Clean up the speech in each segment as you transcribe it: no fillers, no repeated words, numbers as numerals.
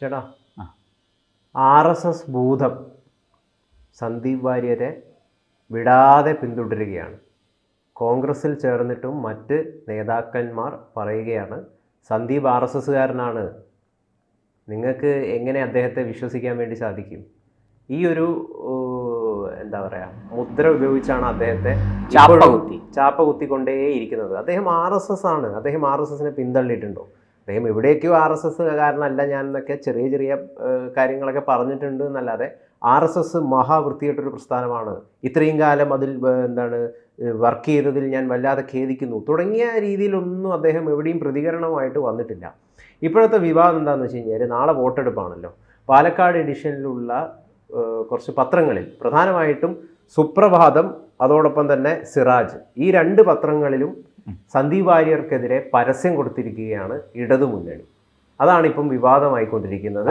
ചേട്ടാ, ആ. RSS ഭൂതം സന്ദീപ് വാര്യരെ വിടാതെ പിന്തുടരുകയാണ്. കോൺഗ്രസിൽ ചേർന്നിട്ടും മറ്റ് നേതാക്കന്മാർ പറയുകയാണ് സന്ദീപ് RSSകാരനാണ്, നിങ്ങൾക്ക് എങ്ങനെ അദ്ദേഹത്തെ വിശ്വസിക്കാൻ വേണ്ടി സാധിക്കും? ഈ ഒരു എന്താ പറയുക, മുദ്ര ഉപയോഗിച്ചാണ് അദ്ദേഹത്തെ ചാപ്പ കുത്തിക്കൊണ്ടേയിരിക്കുന്നത്. അദ്ദേഹം RSS ആണ്. അദ്ദേഹം RSSനെ പിന്തള്ളിയിട്ടുണ്ടോ? അദ്ദേഹം എവിടേക്കോ RSS കാരനല്ല ഞാൻ എന്നൊക്കെ ചെറിയ ചെറിയ കാര്യങ്ങളൊക്കെ പറഞ്ഞിട്ടുണ്ട് എന്നല്ലാതെ RSS മഹാവൃത്തിയായിട്ടൊരു പ്രസ്ഥാനമാണ്, ഇത്രയും കാലം അതിൽ വർക്ക് ചെയ്തതിൽ ഞാൻ വല്ലാതെ ഖേദിക്കുന്നു തുടങ്ങിയ രീതിയിലൊന്നും അദ്ദേഹം എവിടെയും പ്രതികരണമായിട്ട് വന്നിട്ടില്ല. ഇപ്പോഴത്തെ വിവാദം എന്താണെന്ന് വെച്ച് കഴിഞ്ഞാൽ, നാളെ വോട്ടെടുപ്പാണല്ലോ. പാലക്കാട് എഡിഷനിലുള്ള കുറച്ച് പത്രങ്ങളിൽ, പ്രധാനമായിട്ടും സുപ്രഭാതം, അതോടൊപ്പം തന്നെ സിറാജ്, ഈ രണ്ട് പത്രങ്ങളിലും സന്ദീപ് വാര്യർക്കെതിരെ പരസ്യം കൊടുത്തിരിക്കുകയാണ് ഇടതുമുന്നണി. അതാണ് ഇപ്പം വിവാദമായിക്കൊണ്ടിരിക്കുന്നത്.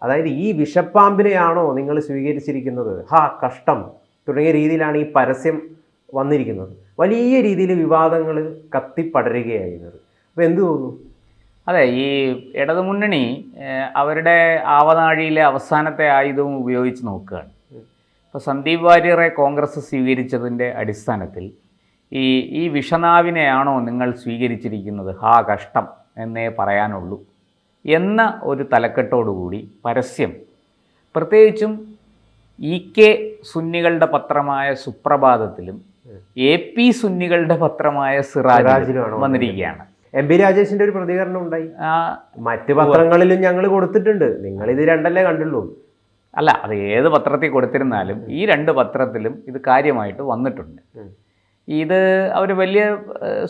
അതായത് ഈ വിഷപ്പാമ്പിനെയാണോ നിങ്ങൾ സ്വീകരിച്ചിരിക്കുന്നത്, കഷ്ടം തുടങ്ങിയ രീതിയിലാണ് ഈ പരസ്യം വന്നിരിക്കുന്നത്. വലിയ രീതിയിൽ വിവാദങ്ങൾ കത്തിപ്പടരുകയായിരുന്നത്. അപ്പോൾ എന്ത് തോന്നുന്നു? അതെ, ഈ ഇടതുമുന്നണി അവരുടെ ആവനാഴിയിലെ അവസാനത്തെ ആയുധവും ഉപയോഗിച്ച് നോക്കുകയാണ്. ഇപ്പോൾ സന്ദീപ് വാര്യരെ കോൺഗ്രസ് സ്വീകരിച്ചതിൻ്റെ അടിസ്ഥാനത്തിൽ ഈ വിഷനാവിനെയാണോ നിങ്ങൾ സ്വീകരിച്ചിരിക്കുന്നത്, കഷ്ടം എന്നേ പറയാനുള്ളൂ എന്ന ഒരു തലക്കെട്ടോടുകൂടി പരസ്യം, പ്രത്യേകിച്ചും EK സുന്നികളുടെ പത്രമായ സുപ്രഭാതത്തിലും AP സുന്നികളുടെ പത്രമായ സിറാജിലും വന്നിരിക്കുകയാണ്. MP രാജേഷിന്റെ ഒരു പ്രതികരണം ഉണ്ടായി, മറ്റ് പത്രങ്ങളിലും ഞങ്ങൾ കൊടുത്തിട്ടുണ്ട്, നിങ്ങൾ ഇത് രണ്ടല്ലേ കണ്ടുള്ളൂ. അല്ല, അത് ഏത് പത്രത്തിൽ കൊടുത്തിരുന്നാലും ഈ രണ്ട് പത്രത്തിലും ഇത് കാര്യമായിട്ട് വന്നിട്ടുണ്ട്. ഇത് അവർ വലിയ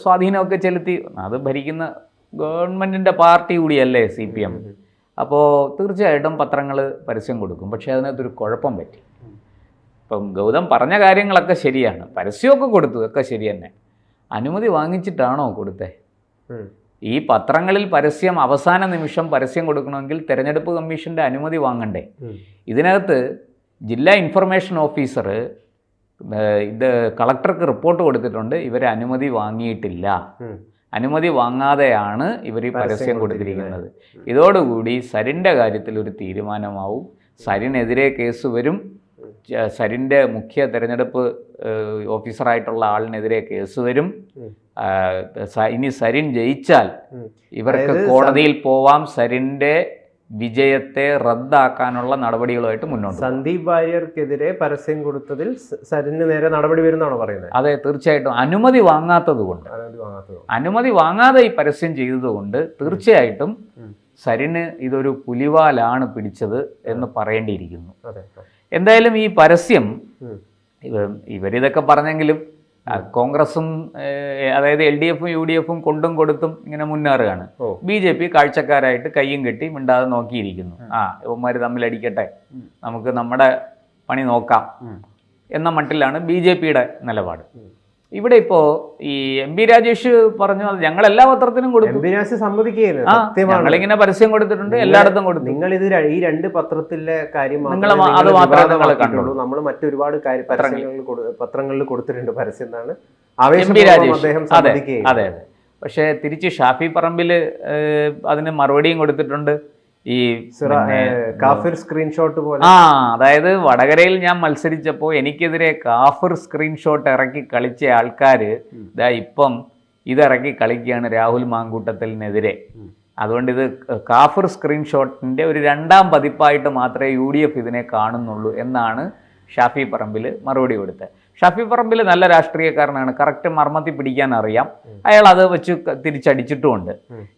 സ്വാധീനമൊക്കെ ചെലുത്തി. അത് ഭരിക്കുന്ന ഗവൺമെൻറ്റിൻ്റെ പാർട്ടി കൂടിയല്ലേ CPM. അപ്പോൾ തീർച്ചയായിട്ടും പത്രങ്ങൾ പരസ്യം കൊടുക്കും. പക്ഷേ അതിനകത്തൊരു കുഴപ്പം പറ്റി. ഇപ്പം ഗൗതം പറഞ്ഞ കാര്യങ്ങളൊക്കെ ശരിയാണ്, പരസ്യമൊക്കെ കൊടുത്തു, ഒക്കെ ശരി തന്നെ. അനുമതി വാങ്ങിച്ചിട്ടാണോ കൊടുത്തേ? ഈ പത്രങ്ങളിൽ പരസ്യം അവസാന നിമിഷം പരസ്യം കൊടുക്കണമെങ്കിൽ തെരഞ്ഞെടുപ്പ് കമ്മീഷൻ്റെ അനുമതി വാങ്ങണ്ടേ? ഇതിനകത്ത് ജില്ലാ ഇൻഫർമേഷൻ ഓഫീസർ ഇത് കളക്ടർക്ക് റിപ്പോർട്ട് കൊടുത്തിട്ടുണ്ട്, ഇവരെ അനുമതി വാങ്ങിയിട്ടില്ല, അനുമതി വാങ്ങാതെയാണ് ഇവർ ഈ പരസ്യം കൊടുത്തിരിക്കുന്നത്. ഇതോടുകൂടി സരിൻ്റെ കാര്യത്തിൽ ഒരു തീരുമാനമാവും. സരിനെതിരെ കേസ് വരും. സരിൻ്റെ മുഖ്യ തെരഞ്ഞെടുപ്പ് ഓഫീസറായിട്ടുള്ള ആളിനെതിരെ കേസ് വരും. ഇനി സരിൻ ജയിച്ചാൽ ഇവർക്ക് കോടതിയിൽ പോവാം. സരിൻ്റെ വിജയത്തെ റദ്ദാക്കാനുള്ള നടപടികളുമായിട്ട് മുന്നോട്ട്. സന്ദീപ് വാര്യർക്കെതിരെ പരസ്യം കൊടുത്തതിൽ സരിന് നേരെ നടപടി വരുന്നതാണോ പറയുന്നത്? അതെ, തീർച്ചയായിട്ടും. അനുമതി വാങ്ങാതെ ഈ പരസ്യം ചെയ്തതുകൊണ്ട് തീർച്ചയായിട്ടും സരിന് ഇതൊരു പുലിവാലാണ് പിടിച്ചത് എന്ന് പറയേണ്ടിയിരിക്കുന്നു. എന്തായാലും ഈ പരസ്യം ഇവരിതൊക്കെ പറഞ്ഞെങ്കിലും കോൺഗ്രസും അതായത് LDFും UDFും കൊണ്ടും കൊടുത്തും ഇങ്ങനെ മുന്നേറുകയാണ്. BJP കാഴ്ചക്കാരായിട്ട് കയ്യും കെട്ടി മിണ്ടാതെ നോക്കിയിരിക്കുന്നു. ഇവന്മാർ തമ്മിലടിക്കട്ടെ, നമുക്ക് നമ്മുടെ പണി നോക്കാം എന്ന മട്ടിലാണ് BJPയുടെ നിലപാട്. ഇവിടെ ഇപ്പോൾ ഈ MP രാജേഷ് പറഞ്ഞു, അത് ഞങ്ങൾ എല്ലാ പത്രത്തിനും കൊടുത്തു. MP രാജേഷ് സമ്മതിക്കുകയാണ്, ഞങ്ങളിങ്ങനെ പരസ്യം കൊടുത്തിട്ടുണ്ട്, എല്ലായിടത്തും കൊടുത്തു. നിങ്ങൾ ഇത് ഈ രണ്ട് പത്രത്തിലെ കാര്യം അത് മാത്രമേ കണ്ടുള്ളൂ, നമ്മൾ മറ്റൊരുപാട് പത്രങ്ങളിൽ കൊടുത്തിട്ടുണ്ട് പരസ്യം എന്നാണ് MP രാജേഷ്. അതെ അതെ. പക്ഷേ തിരിച്ച് ഷാഫി പറമ്പിൽ അതിന് മറുപടിയും കൊടുത്തിട്ടുണ്ട്. ഈ കാഫിർ സ്ക്രീൻഷോട്ട് പോലെ, അതായത് വടകരയിൽ ഞാൻ മത്സരിച്ചപ്പോൾ എനിക്കെതിരെ കാഫിർ സ്ക്രീൻഷോട്ട് ഇറക്കി കളിച്ച ആൾക്കാർ ഇതാ ഇപ്പം ഇതിറക്കി കളിക്കുകയാണ് രാഹുൽ മാങ്കൂട്ടത്തിനെതിരെ. അതുകൊണ്ട് ഇത് കാഫിർ സ്ക്രീൻഷോട്ടിൻ്റെ ഒരു രണ്ടാം പതിപ്പായിട്ട് മാത്രമേ UDF ഇതിനെ കാണുന്നുള്ളൂ എന്നാണ് ഷാഫി പറമ്പിൽ മറുപടി കൊടുത്തത്. ഷാഫി പറമ്പിൽ നല്ല രാഷ്ട്രീയക്കാരനാണ്, കറക്റ്റ് മർമ്മത്തിൽ പിടിക്കാൻ അറിയാം. അയാൾ അത് വെച്ച് തിരിച്ചടിച്ചിട്ടുമുണ്ട്.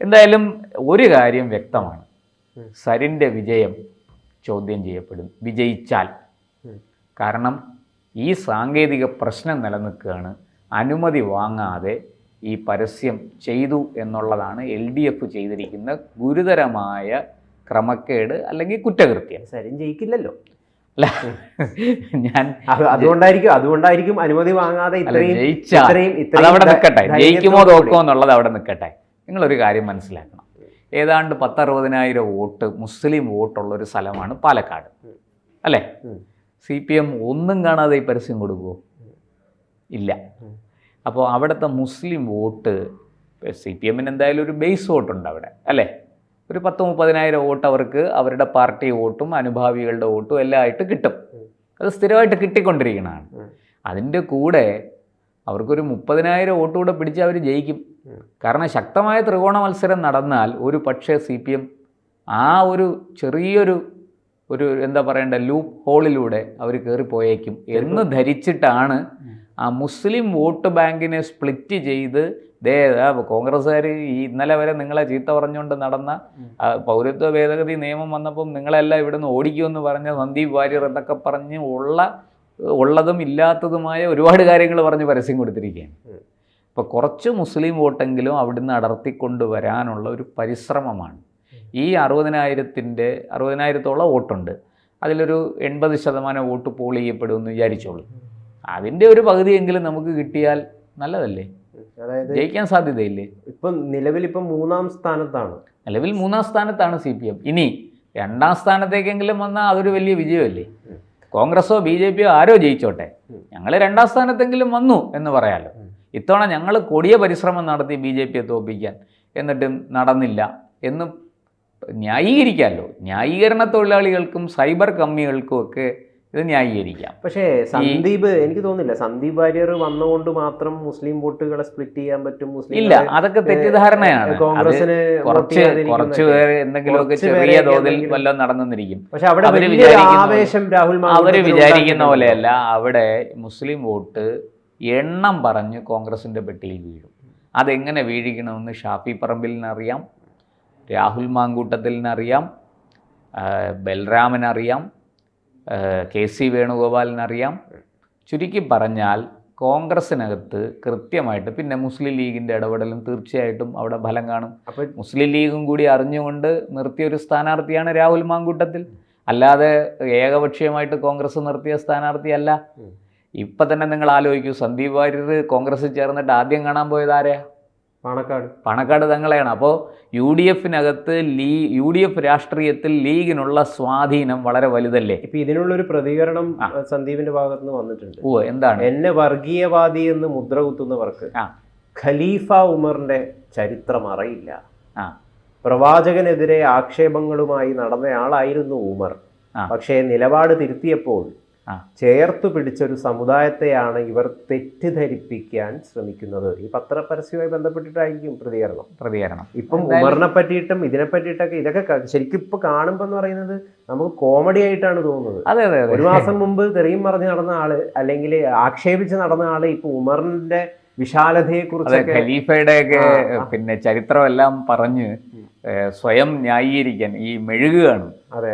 എന്തായാലും ഒരു കാര്യം വ്യക്തമാണ്, സരിൻ്റെ വിജയം ചോദ്യം ചെയ്യപ്പെടും വിജയിച്ചാൽ. കാരണം ഈ സാങ്കേതിക പ്രശ്നം നിലനിൽക്കുകയാണ്. അനുമതി വാങ്ങാതെ ഈ പരസ്യം ചെയ്തു എന്നുള്ളതാണ് LDF ചെയ്തിരിക്കുന്ന ഗുരുതരമായ ക്രമക്കേട് അല്ലെങ്കിൽ കുറ്റകൃത്യം. സരിൻ ജയിക്കില്ലല്ലോ. അല്ല, ഞാൻ അതുകൊണ്ടായിരിക്കും അനുമതി വാങ്ങാതെ അതവിടെ നിൽക്കട്ടെ, ജയിക്കുമോ തോക്കുമോ എന്നുള്ളത് അവിടെ നിൽക്കട്ടെ. നിങ്ങളൊരു കാര്യം മനസ്സിലാക്കണം, ഏതാണ്ട് 10,60,000 വോട്ട് മുസ്ലിം വോട്ടുള്ളൊരു സ്ഥലമാണ് പാലക്കാട്, അല്ലേ? CPM ഒന്നും കാണാതെ ഈ പരസ്യം കൊടുക്കുമോ? ഇല്ല. അപ്പോൾ അവിടുത്തെ മുസ്ലിം വോട്ട് CPMന് എന്തായാലും ഒരു ബേസ് വോട്ടുണ്ട് അവിടെ, അല്ലേ? ഒരു 10-30,000 വോട്ട് അവർക്ക് അവരുടെ പാർട്ടി വോട്ടും അനുഭാവികളുടെ വോട്ടും എല്ലാം ആയിട്ട് കിട്ടും. അത് സ്ഥിരമായിട്ട് കിട്ടിക്കൊണ്ടിരിക്കുന്നതാണ്. അതിൻ്റെ കൂടെ അവർക്കൊരു 30,000 വോട്ട് കൂടെ പിടിച്ച് അവർ ജയിക്കും. കാരണം ശക്തമായ ത്രികോണ മത്സരം നടന്നാൽ ഒരു പക്ഷേ CPM ആ ഒരു ചെറിയൊരു എന്താ പറയണ്ടേ ലൂപ്പ് ഹോളിലൂടെ അവർ കയറിപ്പോയേക്കും എന്ന് ധരിച്ചിട്ടാണ് ആ മുസ്ലിം വോട്ട് ബാങ്കിനെ സ്പ്ലിറ്റ് ചെയ്ത് കോൺഗ്രസ്സുകാർ ഈ ഇന്നലെ വരെ നിങ്ങളെ ചീത്ത പറഞ്ഞുകൊണ്ട് നടന്ന പൗരത്വ ഭേദഗതി നിയമം വന്നപ്പം നിങ്ങളെല്ലാം ഇവിടുന്ന് ഓടിക്കുമെന്ന് പറഞ്ഞ സന്ദീപ് വാര്യർ എന്നൊക്കെ പറഞ്ഞ് ഉള്ളതും ഇല്ലാത്തതുമായ ഒരുപാട് കാര്യങ്ങൾ പറഞ്ഞ് പരസ്യം കൊടുത്തിരിക്കുകയാണ്. അപ്പോൾ കുറച്ച് മുസ്ലിം വോട്ടെങ്കിലും അവിടുന്ന് അടർത്തിക്കൊണ്ടുവരാനുള്ള ഒരു പരിശ്രമമാണ്. ഈ 60,000-ഓളം വോട്ടുണ്ട്. അതിലൊരു 80% വോട്ട് പോൾ ചെയ്യപ്പെടുമെന്ന് വിചാരിച്ചോളൂ. അതിൻ്റെ ഒരു പകുതിയെങ്കിലും നമുക്ക് കിട്ടിയാൽ നല്ലതല്ലേ? അതായത് ജയിക്കാൻ സാധ്യതയില്ലേ? നിലവിൽ മൂന്നാം സ്ഥാനത്താണ് CPM. ഇനി 2ാം സ്ഥാനത്തേക്കെങ്കിലും വന്നാൽ അതൊരു വലിയ വിജയമല്ലേ? കോൺഗ്രസോ BJP ആരോ ജയിച്ചോട്ടെ, ഞങ്ങൾ 2ാം സ്ഥാനത്തെങ്കിലും വന്നു എന്ന് പറയാമല്ലോ. ഇത്തവണ ഞങ്ങൾ കൊടിയ പരിശ്രമം നടത്തി BJPയെ തോൽപ്പിക്കാൻ, എന്നിട്ടും നടന്നില്ല എന്ന് ന്യായീകരിക്കാമല്ലോ. ന്യായീകരണ തൊഴിലാളികൾക്കും സൈബർ കമ്മികൾക്കും ഒക്കെ ഇത് ന്യായീകരിക്കാം. പക്ഷേ എനിക്ക് തോന്നുന്നില്ല സന്ദീപ് വാര്യർ വന്നുകൊണ്ട് മാത്രം മുസ്ലിം വോട്ടുകളെ സ്പ്ലിറ്റ് ചെയ്യാൻ പറ്റും. ഇല്ല, അതൊക്കെ തെറ്റിദ്ധാരണയാണ്. കോൺഗ്രസിന് കുറച്ച് പേര് എന്തെങ്കിലുമൊക്കെ ചെറിയ തോതിൽ വല്ലതും നടന്നിരിക്കും. പക്ഷെ അവിടെ അവര് വിചാരിക്കുന്ന പോലെയല്ല. അവിടെ മുസ്ലിം വോട്ട് എണ്ണം പറഞ്ഞ് കോൺഗ്രസിന്റെ പെട്ടിയിൽ വീഴും. അതെങ്ങനെ വീഴിക്കണമെന്ന് ഷാഫി പറമ്പിലിനറിയാം, രാഹുൽ മാങ്കൂട്ടത്തിലിനറിയാം, ബൽറാമിനറിയാം, KC വേണുഗോപാലിനറിയാം. ചുരുക്കി പറഞ്ഞാൽ കോൺഗ്രസിനകത്ത് കൃത്യമായിട്ട്, പിന്നെ മുസ്ലിം ലീഗിൻ്റെ ഇടപെടലും തീർച്ചയായിട്ടും അവിടെ ഫലം കാണും. മുസ്ലിം ലീഗും കൂടി അറിഞ്ഞുകൊണ്ട് നിർത്തിയൊരു സ്ഥാനാർത്ഥിയാണ് രാഹുൽ മാങ്കൂട്ടത്തിൽ, അല്ലാതെ ഏകപക്ഷീയമായിട്ട് കോൺഗ്രസ് നിർത്തിയ സ്ഥാനാർത്ഥിയല്ല. ഇപ്പം തന്നെ നിങ്ങൾ ആലോചിക്കൂ, സന്ദീപ് വാര്യർ കോൺഗ്രസ്സിൽ ചേർന്നിട്ട് ആദ്യം കാണാൻ പോയത് ആരെയാ? പാണക്കാട് തങ്ങളെയാണ്. അപ്പോൾ UDFനകത്ത് UDF രാഷ്ട്രീയത്തിൽ ലീഗിനുള്ള സ്വാധീനം വളരെ വലുതല്ലേ? ഇപ്പം ഇതിനുള്ളൊരു പ്രതികരണം സന്ദീപിന്റെ ഭാഗത്ത് നിന്ന് വന്നിട്ടുണ്ട്. എന്താണ്? എന്നെ വർഗീയവാദി എന്ന് മുദ്ര കുത്തുന്നവർക്ക് ഖലീഫ ഉമറിന്റെ ചരിത്രം അറിയില്ല. പ്രവാചകനെതിരെ ആക്ഷേപങ്ങളുമായി നടന്നയാളായിരുന്നു ഉമർ. പക്ഷേ നിലപാട് തിരുത്തിയപ്പോൾ ചേർത്തു പിടിച്ചൊരു സമുദായത്തെയാണ് ഇവർ തെറ്റിദ്ധരിപ്പിക്കാൻ ശ്രമിക്കുന്നത്. ഈ പത്രപരസ്യവുമായി ബന്ധപ്പെട്ടിട്ടായിരിക്കും പ്രതികരണം. ഇപ്പം ഉമറിനെ പറ്റിയിട്ടും ഇതിനെ പറ്റിയിട്ടൊക്കെ ഇതൊക്കെ ശരിക്കും ഇപ്പൊ കാണുമ്പോ എന്ന് പറയുന്നത് നമുക്ക് കോമഡി ആയിട്ടാണ് തോന്നുന്നത്. ഒരു മാസം മുമ്പ് തെറിയും പറഞ്ഞ് നടന്ന ആള്, അല്ലെങ്കിൽ ആക്ഷേപിച്ച് നടന്ന ആള്, ഇപ്പൊ ഉമറിന്റെ വിശാലതയെ കുറിച്ച്, ഖലീഫയുടെ ഒക്കെ പിന്നെ ചരിത്രമെല്ലാം പറഞ്ഞ് സ്വയം ന്യായീകരിക്കാൻ ഈ മെഴുകുകയാണ്. അതെ,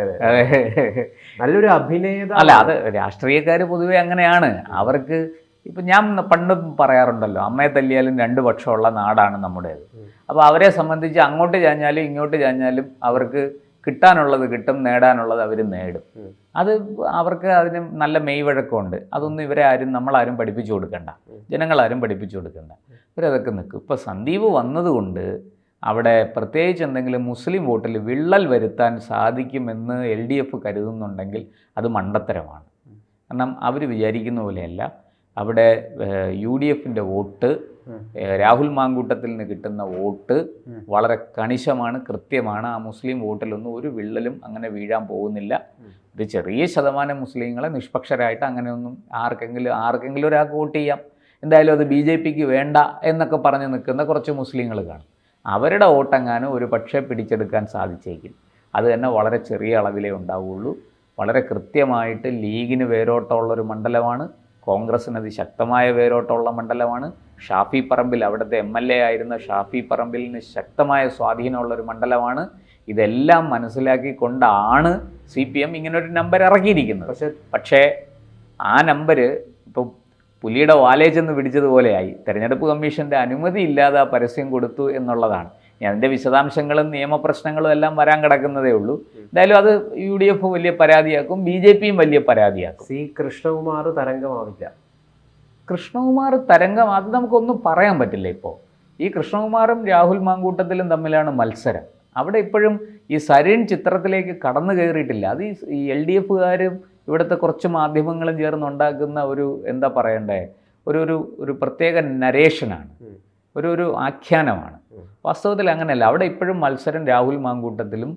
നല്ലൊരു അഭിനേത. അല്ല, അത് രാഷ്ട്രീയക്കാർ പൊതുവെ അങ്ങനെയാണ്. അവർക്ക് ഇപ്പം ഞാൻ പണ്ട് പറയാറുണ്ടല്ലോ, അമ്മയെ തല്ലിയാലും 2 പക്ഷമുള്ള നാടാണ് നമ്മുടേത്. അപ്പോൾ അവരെ സംബന്ധിച്ച് അങ്ങോട്ട് ചാഞ്ഞാലും ഇങ്ങോട്ട് ചാഞ്ഞാലും അവർക്ക് കിട്ടാനുള്ളത് കിട്ടും, നേടാനുള്ളത് അവർ നേടും. അത് അവർക്ക് അതിന് നല്ല മെയ്വഴക്കമുണ്ട്. അതൊന്നും നമ്മളാരും പഠിപ്പിച്ചു കൊടുക്കണ്ട, ജനങ്ങളാരും പഠിപ്പിച്ചു കൊടുക്കണ്ട. ഇവരതൊക്കെ നിൽക്കും. ഇപ്പോൾ സന്ദീപ് വന്നതുകൊണ്ട് അവിടെ പ്രത്യേകിച്ച് എന്തെങ്കിലും മുസ്ലിം വോട്ടിൽ വിള്ളൽ വരുത്താൻ സാധിക്കുമെന്ന് LDF കരുതുന്നുണ്ടെങ്കിൽ അത് മണ്ടത്തരമാണ്. കാരണം അവർ വിചാരിക്കുന്ന പോലെയല്ല. അവിടെ UDFൻ്റെ വോട്ട്, രാഹുൽ മാങ്കൂട്ടത്തിൽ നിന്ന് കിട്ടുന്ന വോട്ട് വളരെ കണിശമാണ്, കൃത്യമാണ്. ആ മുസ്ലിം വോട്ടിലൊന്നും ഒരു വിള്ളലും അങ്ങനെ വീഴാൻ പോകുന്നില്ല. ഒരു ചെറിയ ശതമാനം മുസ്ലിങ്ങളെ നിഷ്പക്ഷരായിട്ട് അങ്ങനെയൊന്നും ആർക്കെങ്കിലും ഒരാൾക്ക് വോട്ട് ചെയ്യാം, എന്തായാലും അത് BJPക്ക് വേണ്ട എന്നൊക്കെ പറഞ്ഞ് നിൽക്കുന്ന കുറച്ച് മുസ്ലിങ്ങൾ കാണും. അവരുടെ വോട്ടെങ്ങാനും ഒരു പക്ഷേ പിടിച്ചെടുക്കാൻ സാധിച്ചേക്കും. അത് തന്നെ വളരെ ചെറിയ അളവിലേ ഉണ്ടാവുകയുള്ളൂ. വളരെ കൃത്യമായിട്ട് ലീഗിന് വേരോട്ടമുള്ളൊരു മണ്ഡലമാണ്, കോൺഗ്രസ്സിന് അതിശക്തമായ വേരോട്ടമുള്ള മണ്ഡലമാണ്. ഷാഫി പറമ്പിൽ, അവിടുത്തെ MLA ആയിരുന്ന ഷാഫി പറമ്പിലിന് ശക്തമായ സ്വാധീനമുള്ളൊരു മണ്ഡലമാണ്. ഇതെല്ലാം മനസ്സിലാക്കിക്കൊണ്ടാണ് CPM ഇങ്ങനൊരു നമ്പർ ഇറക്കിയിരിക്കുന്നത്. പക്ഷേ ആ നമ്പർ ഇപ്പോൾ പുലിയുടെ വാലേജെന്ന് പിടിച്ചതുപോലെയായി. തെരഞ്ഞെടുപ്പ് കമ്മീഷൻ്റെ അനുമതി ഇല്ലാതെ ആ പരസ്യം കൊടുത്തു എന്നുള്ളതാണ്. അതിൻ്റെ വിശദാംശങ്ങളും നിയമപ്രശ്നങ്ങളും എല്ലാം വരാൻ കിടക്കുന്നതേ ഉള്ളൂ. എന്തായാലും അത് UDF വലിയ പരാതിയാക്കും, BJPയും വലിയ പരാതിയാക്കും. കൃഷ്ണകുമാർ തരംഗമാവില്ല. അത് നമുക്കൊന്നും പറയാൻ പറ്റില്ല. ഇപ്പോൾ ഈ കൃഷ്ണകുമാറും രാഹുൽ മാങ്കൂട്ടത്തിലും തമ്മിലാണ് മത്സരം. അവിടെ ഇപ്പോഴും ഈ സരിൻ ചിത്രത്തിലേക്ക് കടന്നു കയറിയിട്ടില്ല. അത് ഈ LDFകാരും ഇവിടുത്തെ കുറച്ച് മാധ്യമങ്ങളും ചേർന്നുണ്ടാക്കുന്ന ഒരു ഒരു പ്രത്യേക നരേഷനാണ്, ഒരു ആഖ്യാനമാണ്. വാസ്തവത്തിൽ അങ്ങനെയല്ല. അവിടെ ഇപ്പോഴും മത്സരം രാഹുൽ മാങ്കൂട്ടത്തിലും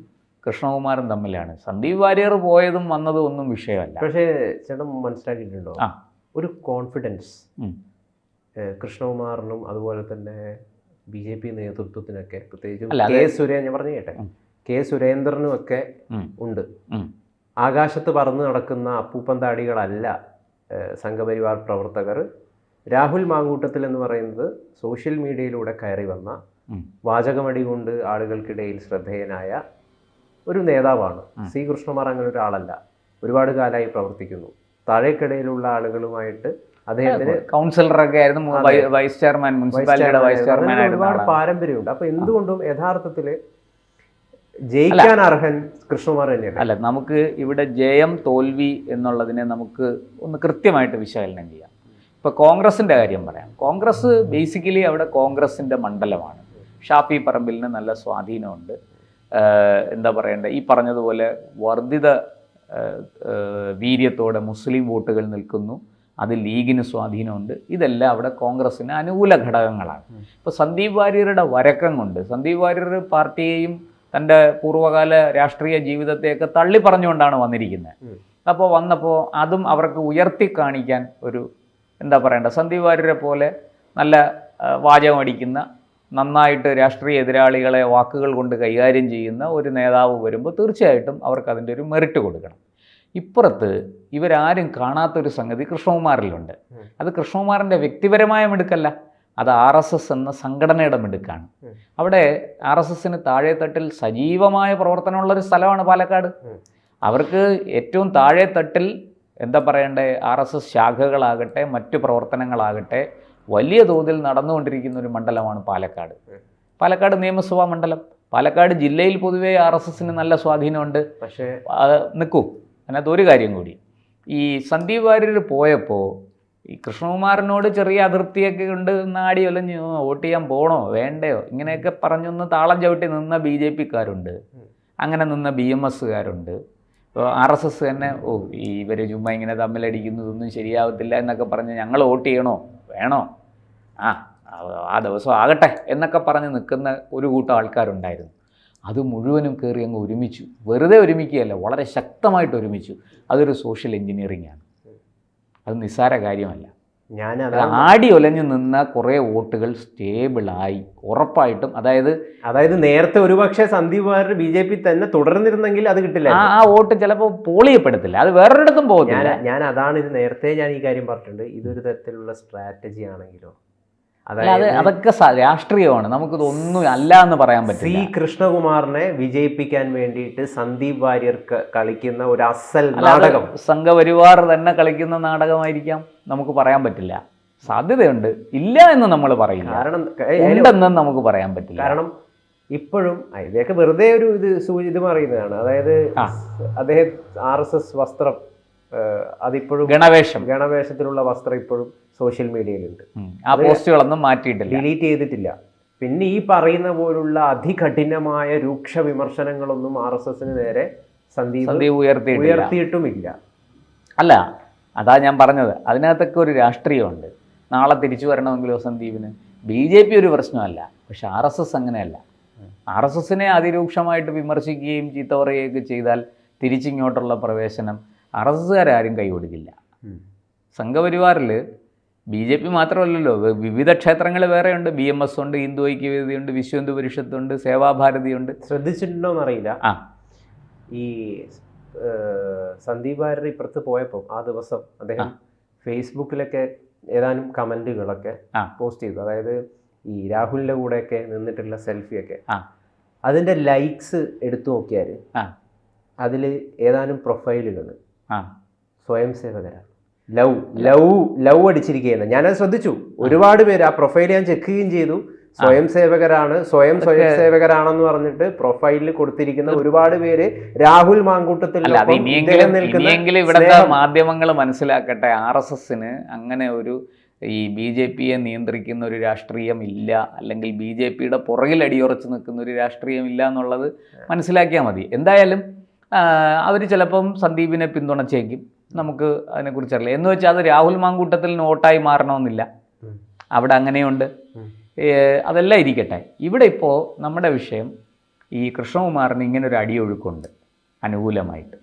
കൃഷ്ണകുമാറും തമ്മിലാണ്. സന്ദീപ് വാര്യർ പോയതും വന്നതും ഒന്നും വിഷയമല്ല. പക്ഷേ ചേട്ടൻ മനസ്സിലാക്കിയിട്ടുണ്ടോ, ഒരു കോൺഫിഡൻസ് കൃഷ്ണകുമാറിനും അതുപോലെ തന്നെ BJP നേതൃത്വത്തിനൊക്കെ, പ്രത്യേകിച്ചും ഞാൻ പറഞ്ഞു കേട്ടെ, കെ സുരേന്ദ്രനും ഒക്കെ ഉണ്ട്. ആകാശത്ത് പറന്ന് നടക്കുന്ന അപ്പൂപ്പൻ താടികളല്ല സംഘപരിവാർ പ്രവർത്തകർ. രാഹുൽ മാങ്കൂട്ടത്തിൽ എന്ന് പറയുന്നത് സോഷ്യൽ മീഡിയയിലൂടെ കയറി വന്ന വാചകമടി കൊണ്ട് ആളുകൾക്കിടയിൽ ശ്രദ്ധേയനായ ഒരു നേതാവാണ്. സി കൃഷ്ണകുമാർ അങ്ങനെ ഒരാളല്ല. ഒരുപാട് കാലമായി പ്രവർത്തിക്കുന്നു. താഴേക്കിടയിലുള്ള ആളുകളുമായിട്ട് അദ്ദേഹത്തിന് കൗൺസിലറൊക്കെ ആയിരുന്നു, വൈസ് ചെയർമാൻ, മുനിസിപ്പാലിറ്റിയുടെ വൈസ് ചെയർമാൻ, ഒരുപാട് പാരമ്പര്യമുണ്ട്. അപ്പൊ എന്തുകൊണ്ടും യഥാർത്ഥത്തില് ജയിക്കാൻ അർഹൻ കൃഷ്ണകുമാർ തന്നെയാണ്. അല്ല, നമുക്ക് ഇവിടെ ജയം തോൽവി എന്നുള്ളതിനെ നമുക്ക് ഒന്ന് കൃത്യമായിട്ട് വിശകലനം ചെയ്യാം. ഇപ്പോൾ കോൺഗ്രസിൻ്റെ കാര്യം പറയാം. കോൺഗ്രസ് ബേസിക്കലി അവിടെ കോൺഗ്രസിൻ്റെ മണ്ഡലമാണ്. ഷാഫി പറമ്പിലിന് നല്ല സ്വാധീനമുണ്ട്. എന്താ പറയണ്ടേ, ഈ പറഞ്ഞതുപോലെ വർദ്ധിത വീര്യത്തോടെ മുസ്ലിം വോട്ടുകൾ നിൽക്കുന്നു. അത് ലീഗിന് സ്വാധീനമുണ്ട്. ഇതെല്ലാം അവിടെ കോൺഗ്രസിന് അനുകൂല ഘടകങ്ങളാണ്. ഇപ്പോൾ സന്ദീപ് വാര്യരുടെ വരക്കം കൊണ്ട്, സന്ദീപ് വാര്യർ പാർട്ടിയെയും തൻ്റെ പൂർവ്വകാല രാഷ്ട്രീയ ജീവിതത്തെയൊക്കെ തള്ളി പറഞ്ഞുകൊണ്ടാണ് വന്നിരിക്കുന്നത്. അപ്പോൾ വന്നപ്പോൾ അതും അവർക്ക് ഉയർത്തി കാണിക്കാൻ ഒരു എന്താ പറയണ്ട, സന്ദീപ് വാര്യരെ പോലെ നല്ല വാചകം അടിക്കുന്ന, നന്നായിട്ട് രാഷ്ട്രീയ എതിരാളികളെ വാക്കുകൾ കൊണ്ട് കൈകാര്യം ചെയ്യുന്ന ഒരു നേതാവ് വരുമ്പോൾ തീർച്ചയായിട്ടും അവർക്ക് അതിൻ്റെ ഒരു മെറിറ്റ് കൊടുക്കണം. ഇപ്പുറത്ത് ഇവരാരും കാണാത്തൊരു സംഗതി കൃഷ്ണകുമാറിലുണ്ട്. അത് കൃഷ്ണകുമാറിൻ്റെ വ്യക്തിപരമായ മിടുക്കല്ല, അത് RSS എന്ന സംഘടനയുടെ മിടുക്കാണ്. അവിടെ RSSന് താഴെത്തട്ടിൽ സജീവമായ പ്രവർത്തനമുള്ളൊരു സ്ഥലമാണ് പാലക്കാട്. അവർക്ക് ഏറ്റവും താഴെത്തട്ടിൽ എന്താ പറയണ്ടേ, RSS ശാഖകളാകട്ടെ മറ്റു പ്രവർത്തനങ്ങളാകട്ടെ വലിയ തോതിൽ നടന്നുകൊണ്ടിരിക്കുന്ന ഒരു മണ്ഡലമാണ് പാലക്കാട്. പാലക്കാട് നിയമസഭാ മണ്ഡലം. പാലക്കാട് ജില്ലയിൽ പൊതുവേ RSSന് നല്ല സ്വാധീനമുണ്ട്. പക്ഷേ നിൽക്കൂ, അതിനകത്ത് ഒരു കാര്യം കൂടി, ഈ സന്ദീപ് വാര്യർ പോയപ്പോൾ ഈ കൃഷ്ണകുമാറിനോട് ചെറിയ അതൃപ്തിയൊക്കെ ഉണ്ട്. നാടി ഒലഞ്ഞു വോട്ട് ചെയ്യാൻ പോണോ വേണ്ടയോ ഇങ്ങനെയൊക്കെ പറഞ്ഞൊന്ന് താളം ചവിട്ടി നിന്ന BJPക്കാരുണ്ട്, അങ്ങനെ നിന്ന BMSകാരുണ്ട്. ഇപ്പോൾ RSS തന്നെ ഇവർ ചുമ്മാ ഇങ്ങനെ തമ്മിലടിക്കുന്നതൊന്നും ശരിയാവത്തില്ല എന്നൊക്കെ പറഞ്ഞ് ഞങ്ങൾ വോട്ട് ചെയ്യണോ വേണോ, ആ ദിവസം ആകട്ടെ എന്നൊക്കെ പറഞ്ഞ് നിൽക്കുന്ന ഒരു കൂട്ടം ആൾക്കാരുണ്ടായിരുന്നു. അത് മുഴുവനും കയറി അങ്ങ് ഒരുമിച്ചു. വെറുതെ ഒരുമിക്കുകയല്ല, വളരെ ശക്തമായിട്ട് ഒരുമിച്ചു. അതൊരു സോഷ്യൽ എഞ്ചിനീയറിംഗ് ആണ്. അത് നിസ്സാര കാര്യമല്ല. ആടി ഒലഞ്ഞു നിന്ന കുറേ വോട്ടുകൾ സ്റ്റേബിളായി ഉറപ്പായിട്ടും. അതായത് നേരത്തെ ഒരുപക്ഷെ സന്ദീപ് വാര്യർ BJP തന്നെ തുടർന്നിരുന്നെങ്കിൽ അത് കിട്ടില്ല. ആ വോട്ട് ചിലപ്പോൾ പോൾ ചെയ്യപ്പെടത്തില്ല, അത് വേറൊരിടത്തും പോകുന്നില്ല. ഞാൻ അതാണ് ഇത് നേരത്തെ ഞാൻ ഈ കാര്യം പറഞ്ഞിട്ടുണ്ട്. ഇതൊരു തരത്തിലുള്ള സ്ട്രാറ്റജി ആണെങ്കിലോ, അതൊക്കെ രാഷ്ട്രീയമാണ്, നമുക്കിതൊന്നും അല്ല എന്ന് പറയാൻ പറ്റില്ല. സി കൃഷ്ണകുമാറിനെ വിജയിപ്പിക്കാൻ വേണ്ടിയിട്ട് സന്ദീപ് വാര്യർ കളിക്കുന്ന ഒരു അസൽ നാടകം, സംഘപരിവാർ തന്നെ കളിക്കുന്ന നാടകമായിരിക്കാം, നമുക്ക് പറയാൻ പറ്റില്ല. സാധ്യതയുണ്ട്, ഇല്ല എന്ന് നമ്മൾ പറയില്ല. കാരണം ഉണ്ടെന്നും നമുക്ക് പറയാൻ പറ്റില്ല. കാരണം ഇപ്പോഴും ഇതൊക്കെ വെറുതെ ഒരു ഇത് പറയുന്നതാണ്. അതായത് അദ്ദേഹം RSS വസ്ത്രം, അതിപ്പോഴും ഗണവേഷത്തിലുള്ള വസ്ത്രം ഇപ്പോഴും സോഷ്യൽ മീഡിയയിലുണ്ട്. ആ പോസ്റ്റുകളൊന്നും മാറ്റിയിട്ടില്ല, ഡിലീറ്റ് ചെയ്തിട്ടില്ല. പിന്നെ ഈ പറയുന്ന പോലുള്ള അതികഠിനമായ രൂക്ഷ വിമർശനങ്ങളൊന്നും RSSന് നേരെ സന്ദീപ് ഉയർത്തിയിട്ടുമില്ല. അല്ല, അതാ ഞാൻ പറഞ്ഞത്, അതിനകത്തൊക്കെ ഒരു രാഷ്ട്രീയമുണ്ട്. നാളെ തിരിച്ചു വരണമെങ്കിലോ സന്ദീപിന് BJP ഒരു പ്രശ്നമല്ല, പക്ഷെ RSS അങ്ങനെയല്ല. RSSനെ അതിരൂക്ഷമായിട്ട് വിമർശിക്കുകയും ചീത്ത പറയുകയൊക്കെ ചെയ്താൽ തിരിച്ചിങ്ങോട്ടുള്ള പ്രവേശനം RSSകാരും കൈകൊടുക്കില്ല. സംഘപരിവാറിൽ BJP മാത്രമല്ലല്ലോ, വിവിധ ക്ഷേത്രങ്ങൾ വേറെയുണ്ട്. BMS ഉണ്ട്, ഹിന്ദു ഐക്യവേദിയുണ്ട്, വിശ്വ ഹിന്ദു പരിഷത്തുണ്ട്, സേവാഭാരതിയുണ്ട്. ശ്രദ്ധിച്ചിട്ടുണ്ടോയെന്നറിയില്ല, ഈ സന്ദീപ് വാര്യർ ഇപ്പുറത്ത് പോയപ്പോൾ ആ ദിവസം അദ്ദേഹം ഫേസ്ബുക്കിലൊക്കെ ഏതാനും കമൻറ്റുകളൊക്കെ പോസ്റ്റ് ചെയ്തു. അതായത് ഈ രാഹുലിൻ്റെ കൂടെയൊക്കെ നിന്നിട്ടുള്ള സെൽഫിയൊക്കെ, അതിൻ്റെ ലൈക്സ് എടുത്തു നോക്കിയാൽ അതിൽ ഏതാനും പ്രൊഫൈലുകൾ സ്വയം സേവകരാണ്. ലവ് അടിച്ചിരിക്കുകയാണ്. ഞാനത് ശ്രദ്ധിച്ചു. ഒരുപാട് പേര് ആ പ്രൊഫൈൽ ഞാൻ ചെക്ക് ചെയ്യുകയും ചെയ്തു. സ്വയം സേവകരാണെന്ന് പറഞ്ഞിട്ട് പ്രൊഫൈലിൽ കൊടുത്തിരിക്കുന്ന ഒരുപാട് പേര് രാഹുൽ മാങ്കൂട്ടത്തിൽ. ഇനിയെങ്കിലും ഇവിടുത്തെ മാധ്യമങ്ങൾ മനസ്സിലാക്കട്ടെ, RSSന് അങ്ങനെ ഒരു ഈ BJPയെ നിയന്ത്രിക്കുന്ന ഒരു രാഷ്ട്രീയം ഇല്ല, അല്ലെങ്കിൽ BJPയുടെ പുറകിൽ അടിയുറച്ച് നിൽക്കുന്ന ഒരു രാഷ്ട്രീയം ഇല്ല എന്നുള്ളത് മനസ്സിലാക്കിയാൽ മതി. എന്തായാലും അവർ ചിലപ്പം സന്ദീപിനെ പിന്തുണച്ചേക്കും, നമുക്ക് അതിനെക്കുറിച്ചറിയില്ല. എന്ന് വെച്ചാൽ അത് രാഹുൽ മാങ്കൂട്ടത്തിൽ നോട്ടായി മാറണമെന്നില്ല. അവിടെ അങ്ങനെയുണ്ട്. അതെല്ലാം ഇരിക്കട്ടെ. ഇവിടെ ഇപ്പോൾ നമ്മുടെ വിഷയം ഈ കൃഷ്ണകുമാറിന് ഇങ്ങനൊരു അടിയൊഴുക്കുണ്ട് അനുകൂലമായിട്ട്.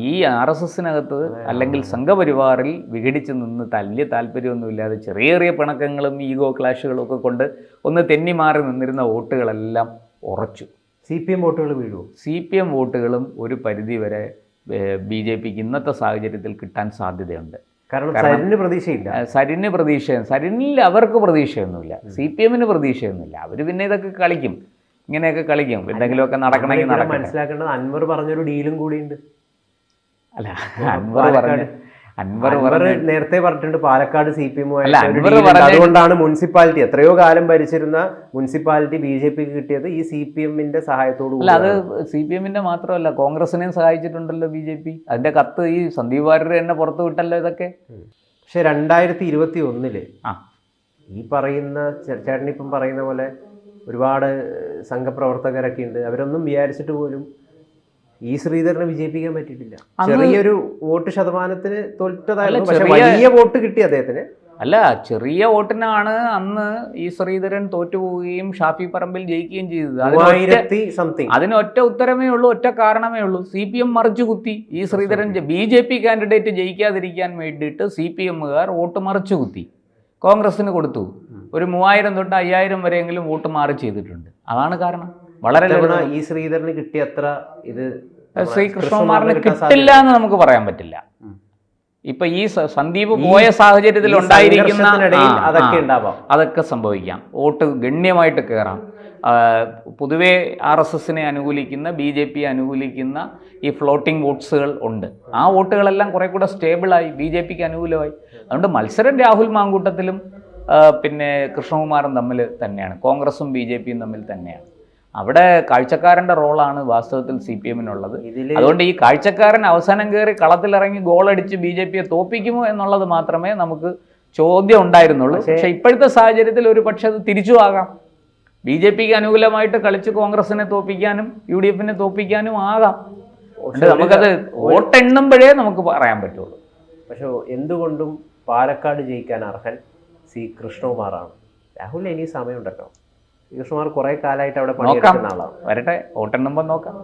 ഈ RSSനകത്ത് അല്ലെങ്കിൽ സംഘപരിവാറിൽ വിഘടിച്ച് നിന്ന് വലിയ താല്പര്യമൊന്നുമില്ലാതെ ചെറിയ ചെറിയ പിണക്കങ്ങളും ഈഗോ ക്ലാഷുകളും ഒക്കെ കൊണ്ട് ഒന്ന് തെന്നി മാറി നിന്നിരുന്ന വോട്ടുകളെല്ലാം ഉറച്ചു. CPM വോട്ടുകൾ വീഴുമോ? CPM വോട്ടുകളും ഒരു പരിധിവരെ BJPക്ക് ഇന്നത്തെ സാഹചര്യത്തിൽ കിട്ടാൻ സാധ്യതയുണ്ട്. കാരണം സരിന് പ്രതീക്ഷയില്ല. സരിനിൽ അവർക്ക് പ്രതീക്ഷയൊന്നുമില്ല, CPMന് പ്രതീക്ഷയൊന്നുമില്ല. അവർ പിന്നെ ഇതൊക്കെ കളിക്കും, ഇങ്ങനെയൊക്കെ കളിക്കും, എന്തെങ്കിലുമൊക്കെ നടക്കണമെങ്കിൽ നടക്കും. മനസ്സിലാക്കേണ്ടത് അൻവർ പറഞ്ഞൊരു ഡീലും കൂടിയുണ്ട്. അല്ല, അൻവർ നേരത്തെ പറഞ്ഞിട്ടുണ്ട് പാലക്കാട് CPM അതുകൊണ്ടാണ് മുനിസിപ്പാലിറ്റി എത്രയോ കാലം ഭരിച്ചിരുന്ന മുനിസിപ്പാലിറ്റി BJPക്ക് കിട്ടിയത് ഈ CPMന്റെ സഹായത്തോടു. അല്ല, അത് CPMന്റെ മാത്രമല്ല, കോൺഗ്രസിനെയും സഹായിച്ചിട്ടുണ്ടല്ലോ BJP. അതിന്റെ കത്ത് ഈ സന്ദീപ് വാര്യർ തന്നെ പുറത്തു വിട്ടല്ലോ ഇതൊക്കെ. പക്ഷെ 2021 ഈ പറയുന്ന ചേട്ടനിപ്പം പറയുന്ന പോലെ ഒരുപാട് സംഘപ്രവർത്തകരൊക്കെ ഉണ്ട്. അവരൊന്നും വിചാരിച്ചിട്ട് പോലും ഈ ശ്രീധരനെ വിജയിപ്പിക്കാൻ പറ്റിയിട്ടില്ല. ചെറിയൊരു വോട്ട് ശതമാനത്തിന് തോറ്റതായിരുന്നു, പക്ഷെ വലിയ വോട്ട് കിട്ടി അദ്ദേഹത്തിന്. അല്ല, ചെറിയ വോട്ടിനാണ് അന്ന് ഈ ശ്രീധരൻ തോറ്റുപോവുകയും ഷാഫി പറമ്പിൽ ജയിക്കുകയും ചെയ്തത്. 1000 അതിന് ഒറ്റ ഉത്തരമേ ഉള്ളൂ, ഒറ്റ കാരണമേ ഉള്ളൂ. CPM മറിച്ചു കുത്തി. ഈ ശ്രീധരൻ BJP കാൻഡിഡേറ്റ് ജയിക്കാതിരിക്കാൻ വേണ്ടിയിട്ട് CPMകാർ വോട്ട് മറിച്ചു കുത്തി കോൺഗ്രസിന് കൊടുത്തു. ഒരു 3000 തൊട്ട് 5000 വരെയെങ്കിലും വോട്ട് മാറി ചെയ്തിട്ടുണ്ട്. അതാണ് കാരണം. വളരെ ഈ ശ്രീധരന് കിട്ടിയ അത്ര ഇത് ശ്രീ കൃഷ്ണകുമാറിന് കിട്ടില്ല എന്ന് നമുക്ക് പറയാൻ പറ്റില്ല. ഇപ്പൊ ഈ സന്ദീപ് പോയ സാഹചര്യത്തിൽ ഉണ്ടായിരിക്കുന്ന അതൊക്കെ സംഭവിക്കാം. വോട്ട് ഗണ്യമായിട്ട് കയറാം. പൊതുവെ RSSനെ അനുകൂലിക്കുന്ന BJPയെ അനുകൂലിക്കുന്ന ഈ ഫ്ലോട്ടിംഗ് വോട്ട്സുകൾ ഉണ്ട്. ആ വോട്ടുകളെല്ലാം കുറെ കൂടെ സ്റ്റേബിളായി BJPക്ക് അനുകൂലമായി. അതുകൊണ്ട് മത്സരം രാഹുൽ മാങ്കൂട്ടത്തിലും പിന്നെ കൃഷ്ണകുമാറും തമ്മിൽ തന്നെയാണ്, കോൺഗ്രസും BJPയും തമ്മിൽ തന്നെയാണ്. അവിടെ കാഴ്ചക്കാരൻ്റെ റോളാണ് വാസ്തവത്തിൽ CPMനുള്ളത്. അതുകൊണ്ട് ഈ കാഴ്ചക്കാരൻ അവസാനം കയറി കളത്തിലിറങ്ങി ഗോളടിച്ച് BJPയെ തോപ്പിക്കുമോ എന്നുള്ളത് മാത്രമേ നമുക്ക് ചോദ്യം ഉണ്ടായിരുന്നുള്ളൂ. പക്ഷെ ഇപ്പോഴത്തെ സാഹചര്യത്തിൽ ഒരു പക്ഷെ അത് തിരിച്ചു ആകാം. BJPക്ക് അനുകൂലമായിട്ട് കളിച്ച് കോൺഗ്രസിനെ തോപ്പിക്കാനും UDFനെ തോപ്പിക്കാനും ആകാം. നമുക്കത് വോട്ടെണ്ണുമ്പോഴേ നമുക്ക് പറയാൻ പറ്റുള്ളൂ. പക്ഷെ എന്തുകൊണ്ടും പാലക്കാട് ജയിക്കാൻ അർഹൻ കൃഷ്ണകുമാറാണ്. രാഹുൽ ഇനി സമയമുണ്ടല്ലോ. കൃഷ്ണകുമാർ കുറെ കാലമായിട്ട് അവിടെ പണിയെടുക്കുന്ന ആളാണ്. വരട്ടെ, വോട്ടെണ്ണുമ്പോൾ നോക്കാം.